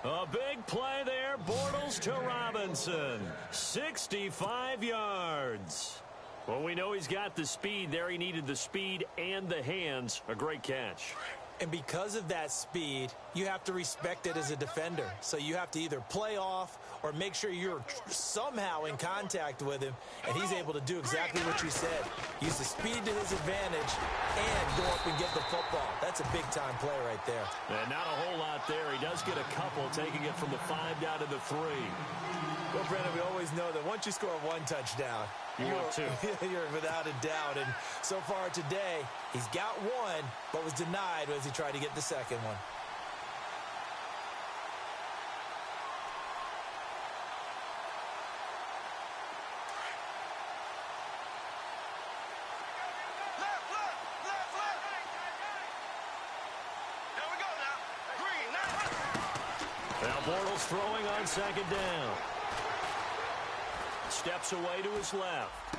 A big play there. Bortles to Robinson. 65 yards. Well, we know he's got the speed there. He needed the speed and the hands. A great catch. And because of that speed, you have to respect it as a defender. So you have to either play off or make sure you're somehow in contact with him, and he's able to do exactly what you said. Use the speed to his advantage and go up and get the football. That's a big-time play right there. And not a whole lot there. He does get a couple, taking it from the 5 down to the 3. Well, Brandon, we always know that once you score 1 touchdown, you're without a doubt. And so far today, he's got 1, but was denied as he tried to get the second one. Now Bortles throwing on 2nd down. Steps away to his left.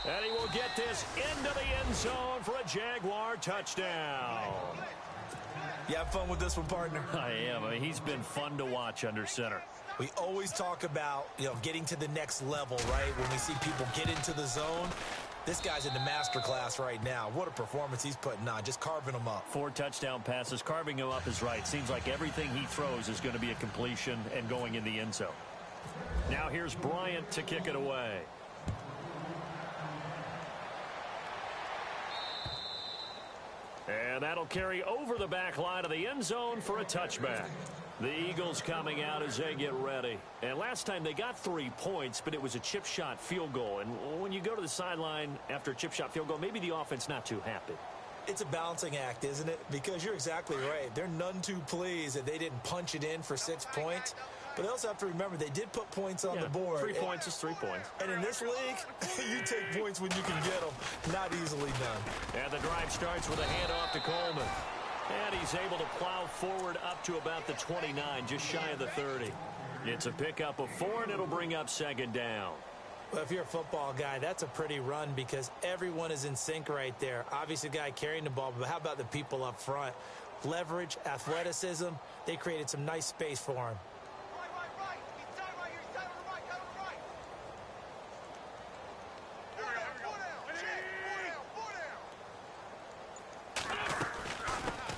And he will get this into the end zone for a Jaguar touchdown. You have fun with this one, partner? I am. I mean, he's been fun to watch under center. We always talk about, getting to the next level, right? When we see people get into the zone. This guy's in the master class right now. What a performance he's putting on, just carving them up. 4 touchdown passes. Carving him up is right. Seems like everything he throws is going to be a completion and going in the end zone. Now here's Bryant to kick it away. And that'll carry over the back line of the end zone for a touchback. The Eagles coming out as they get ready. And last time they got 3 points, but it was a chip shot field goal. And when you go to the sideline after a chip shot field goal, maybe the offense not too happy. It's a balancing act, isn't it? Because you're exactly right. They're none too pleased that they didn't punch it in for 6 points. But they also have to remember they did put points on the board. 3 points is 3 points. And in this league, you take points when you can get them. Not easily done. And the drive starts with a handoff to Coleman. And he's able to plow forward up to about the 29, just shy of the 30. It's a pickup of 4, and it'll bring up second down. Well, if you're a football guy, that's a pretty run because everyone is in sync right there. Obviously, the guy carrying the ball, but how about the people up front? Leverage, athleticism, they created some nice space for him.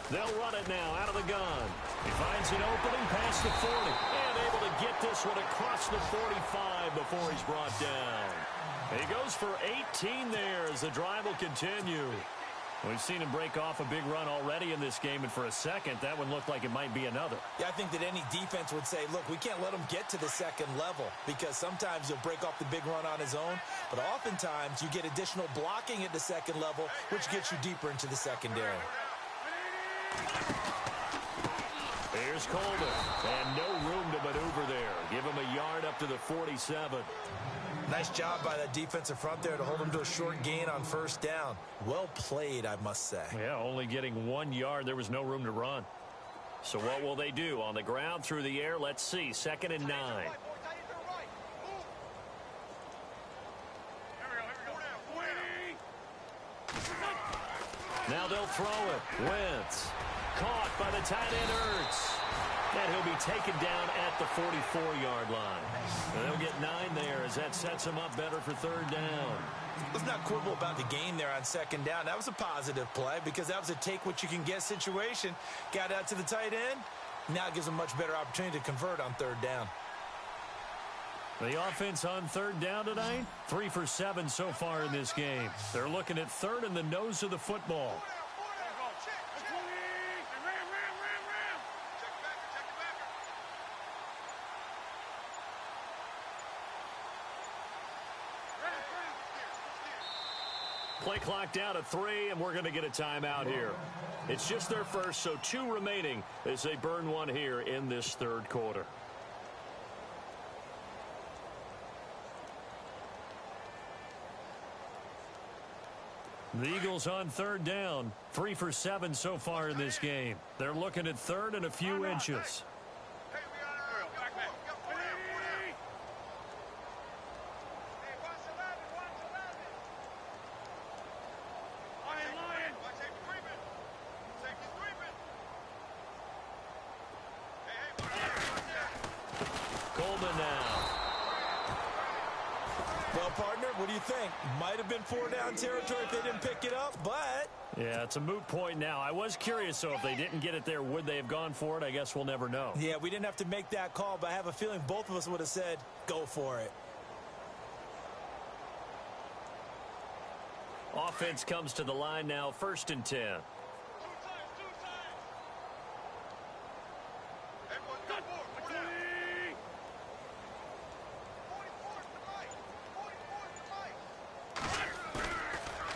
They'll run it now out of the gun. He finds an opening past the 40 and able to get this one across the 45 before he's brought down. He goes for 18 there as the drive will continue. We've seen him break off a big run already in this game, and for a second, that one looked like it might be another. Yeah, I think that any defense would say, look, we can't let him get to the second level because sometimes he'll break off the big run on his own, but oftentimes you get additional blocking at the second level, which gets you deeper into the secondary. Here's Coleman, and no room to maneuver there. Give him a yard up to the 47. Nice job by that defensive front there to hold him to a short gain on first down. Well played, I must say. Yeah, only getting 1 yard. There was no room to run. So what will they do? On the ground, through the air, let's see. 2nd and 9. Now they'll throw it. Wentz. Caught by the tight end Ertz. And he'll be taken down at the 44-yard line. And they'll get 9 there as that sets him up better for 3rd down. Let's not quibble about the gain there on 2nd down. That was a positive play because that was a take-what-you-can-get situation. Got out to the tight end. Now it gives them a much better opportunity to convert on 3rd down. The offense on 3rd down tonight, 3 for 7 so far in this game. They're looking at 3rd in the nose of the football. Play clock down to 3, and we're going to get a timeout here. It's just their first, so 2 remaining as they burn one here in this 3rd quarter. The Eagles on 3rd down, 3 for 7 so far in this game. They're looking at 3rd and a few inches. Coleman now. Well, partner, what do you think? Might have been 4-down territory if they didn't pick it up, but... Yeah, it's a moot point now. I was curious, so if they didn't get it there, would they have gone for it? I guess we'll never know. Yeah, we didn't have to make that call, but I have a feeling both of us would have said, go for it. Offense comes to the line now, 1st and 10.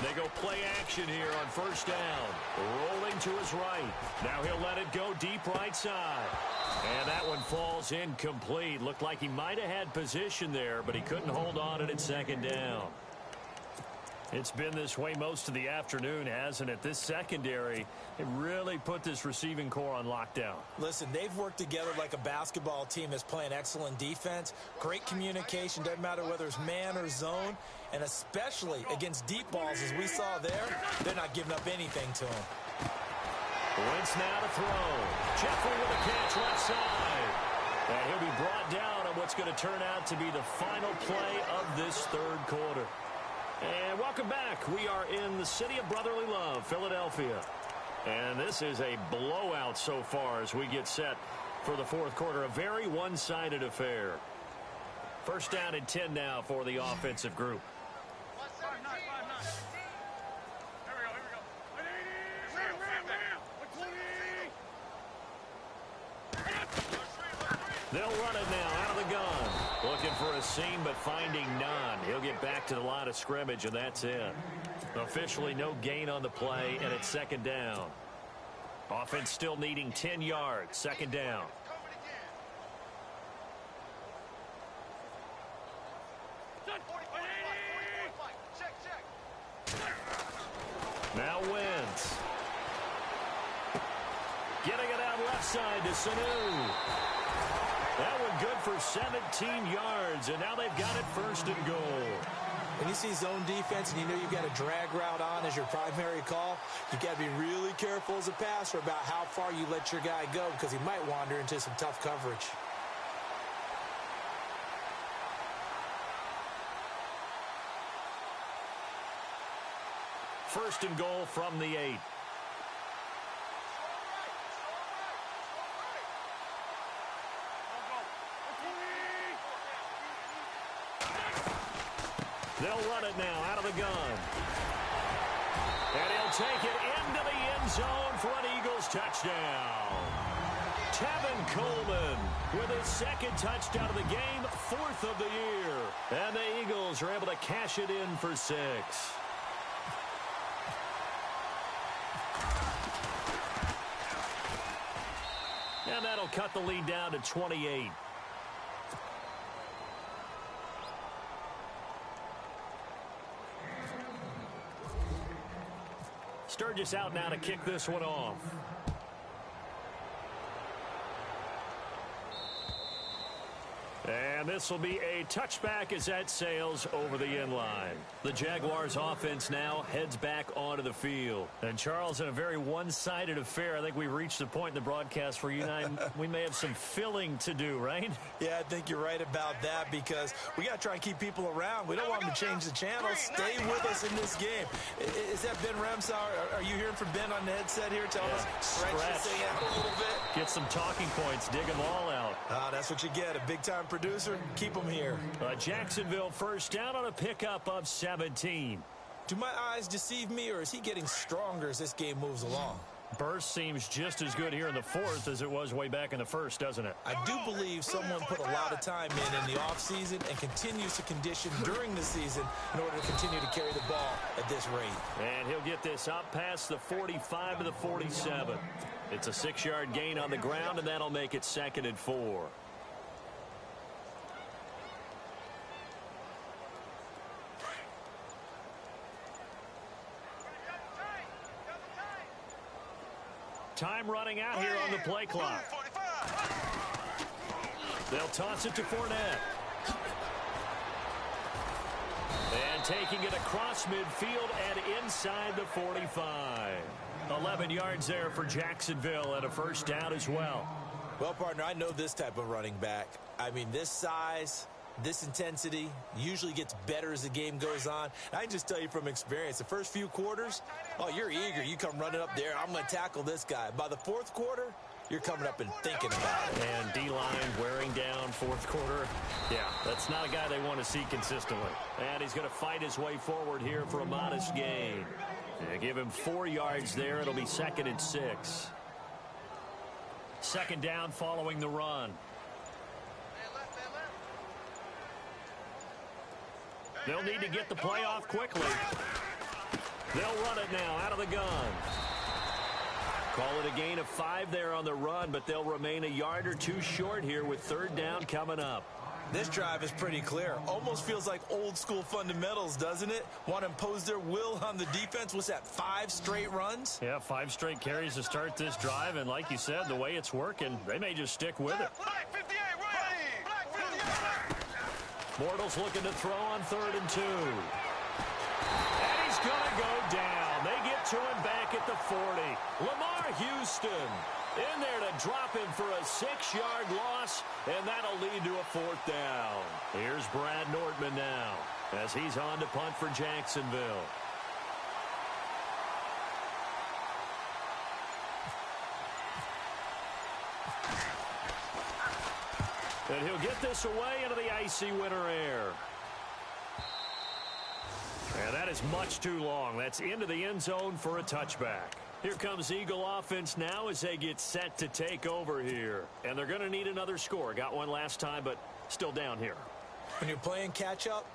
They go play action here on 1st down. Rolling to his right. Now he'll let it go deep right side. And that one falls incomplete. Looked like he might have had position there, but he couldn't hold on it at 2nd down. It's been this way most of the afternoon, hasn't it? This secondary, it really put this receiving core on lockdown. Listen, they've worked together like a basketball team that's playing excellent defense. Great communication, doesn't matter whether it's man or zone. And especially against deep balls, as we saw there, they're not giving up anything to them. Wentz now to throw. Jeffrey with a catch left side. And he'll be brought down on what's going to turn out to be the final play of this 3rd quarter. And welcome back. We are in the city of brotherly love, Philadelphia. And this is a blowout so far as we get set for the fourth quarter. A very one-sided affair. First down and 10 now for the offensive group. They'll run it now out of the gun. Looking for a seam, but finding none. He'll get back to the line of scrimmage, and that's it. Officially no gain on the play, and it's second down. Offense still needing 10 yards. Second down. Now Wentz. Getting it out left side to Sanu. That one good for 17 yards, and now they've got it first and goal. When you see zone defense and you know you've got a drag route on as your primary call, you got to be really careful as a passer about how far you let your guy go because he might wander into some tough coverage. First and goal from the 8. They'll run it now out of the gun. And he'll take it into the end zone for an Eagles touchdown. Tevin Coleman with his second touchdown of the game, fourth of the year. And the Eagles are able to cash it in for 6. And that'll cut the lead down to 28. Sturgis out now to kick this one off. And this will be a touchback as that sails over the end line. The Jaguars offense now heads back onto the field. And Charles, in a very one-sided affair, I think we reached the point in the broadcast where you and I, we may have some filling to do, right? Yeah, I think you're right about that because we got to try and keep people around. We don't want them to change the channel. Stay with us in this game. Is that Ben Remsauer? Are you hearing from Ben on the headset here? Tell us, stretch this thing out a little bit. Get some talking points, dig them all out. That's what you get, a big-time producer. Keep them here. Jacksonville first down on a pickup of 17. Do my eyes deceive me, or is he getting stronger as this game moves along? Burst seems just as good here in the fourth as it was way back in the first, doesn't it? I do believe someone put a lot of time in the offseason and continues to condition during the season in order to continue to carry the ball at this rate. And he'll get this up past the 45 to the 47. It's a 6-yard gain on the ground, and that'll make it 2nd and 4. Time running out here on the play clock. They'll toss it to Fournette. And taking it across midfield and inside the 45. 11 yards there for Jacksonville and a first down as well. Well, partner, I know this type of running back. I mean, this size, this intensity usually gets better as the game goes on. And I can just tell you from experience, the first few quarters, oh, you're eager. You come running up there. I'm going to tackle this guy. By the fourth quarter, you're coming up and thinking about it. And D-line wearing down fourth quarter. Yeah, that's not a guy they want to see consistently. And he's going to fight his way forward here for a modest gain. Yeah, give him 4 yards there. It'll be 2nd and 6. Second down following the run. They'll need to get the play off quickly. They'll run it now out of the gun. Call it a gain of 5 there on the run, but they'll remain a yard or two short here with third down coming up. This drive is pretty clear. Almost feels like old school fundamentals, doesn't it? Want to impose their will on the defense. What's that, 5 straight runs? Yeah, 5 straight carries to start this drive, and like you said, the way it's working, they may just stick with it. Bortles looking to throw on 3rd and 2. And he's going to go down. They get to him back at the 40. Lamar Houston in there to drop him for a 6-yard loss, and that'll lead to a 4th down. Here's Brad Nordman now. as he's on to punt for Jacksonville. And he'll get this away into the icy winter air. And that is much too long. That's into the end zone for a touchback. Here comes Eagle offense now as they get set to take over here. And they're going to need another score. Got one last time, but still down here. When you're playing catch-up,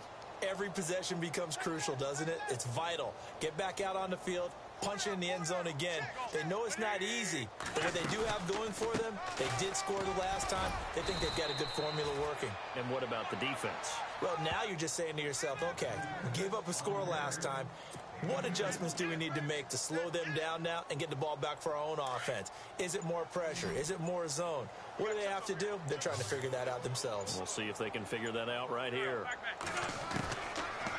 every possession becomes crucial, doesn't it? It's vital. Get back out on the field, punch in the end zone again. They know it's not easy, but what they do have going for them, they did score the last time. They think they've got a good formula working. And what about the defense? Well, now you're just saying to yourself, okay, we gave up a score last time. What adjustments do we need to make to slow them down now and get the ball back for our own offense? Is it more pressure? Is it more zone? What do they have to do? They're trying to figure that out themselves. We'll see if they can figure that out right here.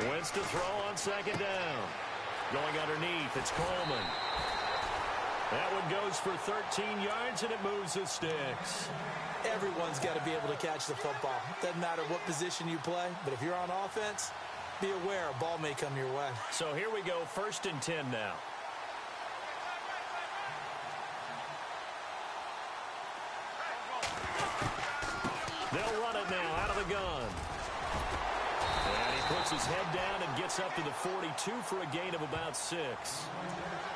Wentz to throw on second down. Going underneath, it's Coleman. That one goes for 13 yards, and it moves the sticks. Everyone's got to be able to catch the football. Doesn't matter what position you play, but if you're on offense, be aware a ball may come your way. So here we go, 1st and 10 now. They'll run it now out of the gun. And he puts his head down and gets up to the 42 for a gain of about 6.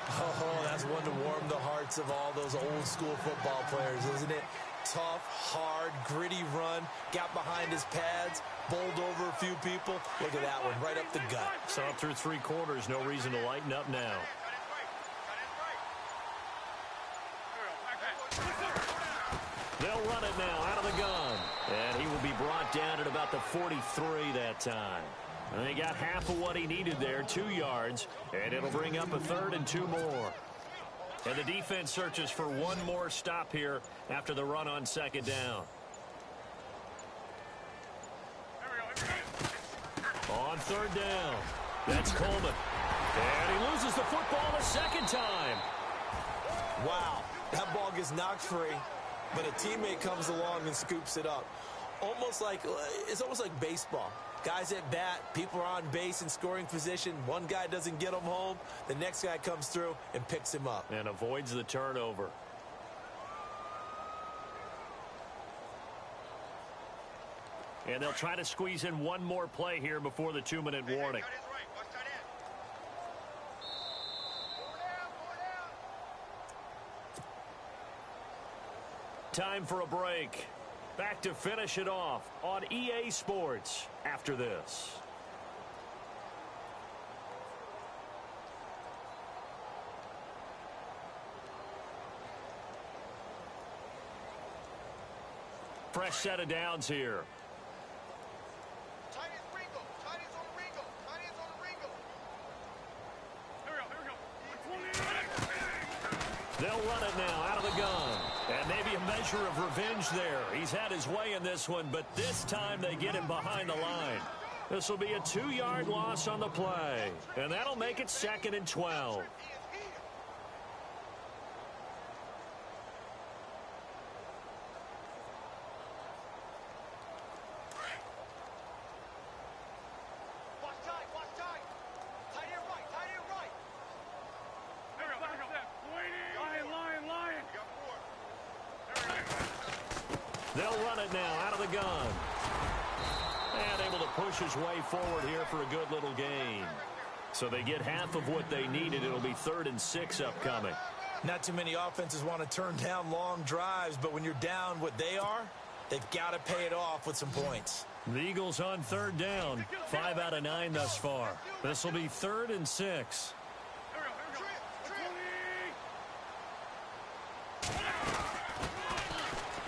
Oh, that's one to warm the hearts of all those old school football players, isn't it? Tough, hard, gritty run, got behind his pads, bowled over a few people. Look at that one, right up the gut. So up through 3 quarters, no reason to lighten up now. They'll run it now out of the gun. And he will be brought down at about the 43 that time. And he got half of what he needed there, 2 yards. And it'll bring up a 3rd and 2 more. And the defense searches for one more stop here after the run on second down. On 3rd down, that's Coleman. And he loses the football a second time. Wow, that ball gets knocked free, but a teammate comes along and scoops it up. It's almost like baseball. Guys at bat, people are on base in scoring position. One guy doesn't get him home. The next guy comes through and picks him up. And avoids the turnover. And they'll try to squeeze in one more play here before the 2-minute warning. Time for a break. Back to finish it off on EA Sports after this. Fresh set of downs here. They'll run it now out of the gun. And maybe a measure of revenge there. He's had his way in this one, but this time they get him behind the line. This will be a 2-yard loss on the play. And that'll make it 2nd and 12. They'll run it now out of the gun. And able to push his way forward here for a good little gain. So they get half of what they needed. It'll be 3rd and 6 upcoming. Not too many offenses want to turn down long drives, but when you're down what they are, they've got to pay it off with some points. The Eagles on 3rd down. 5 out of 9 thus far. This will be 3rd and 6.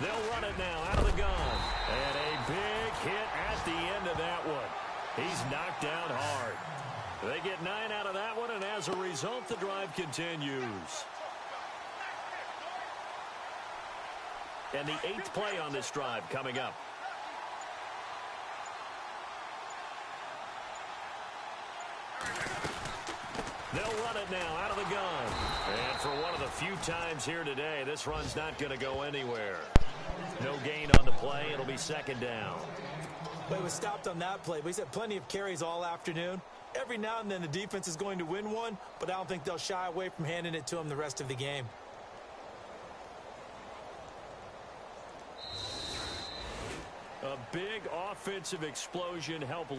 They'll run it now out of the gun. And a big hit at the end of that one. He's knocked down hard. They get 9 out of that one, and as a result, the drive continues. And the 8th play on this drive coming up. They'll run it now out of the gun. And for one of the few times here today, this run's not going to go anywhere. No gain on the play. It'll be second down. But he was stopped on that play. But he's had plenty of carries all afternoon. Every now and then the defense is going to win one, but I don't think they'll shy away from handing it to him the rest of the game. A big offensive explosion helped.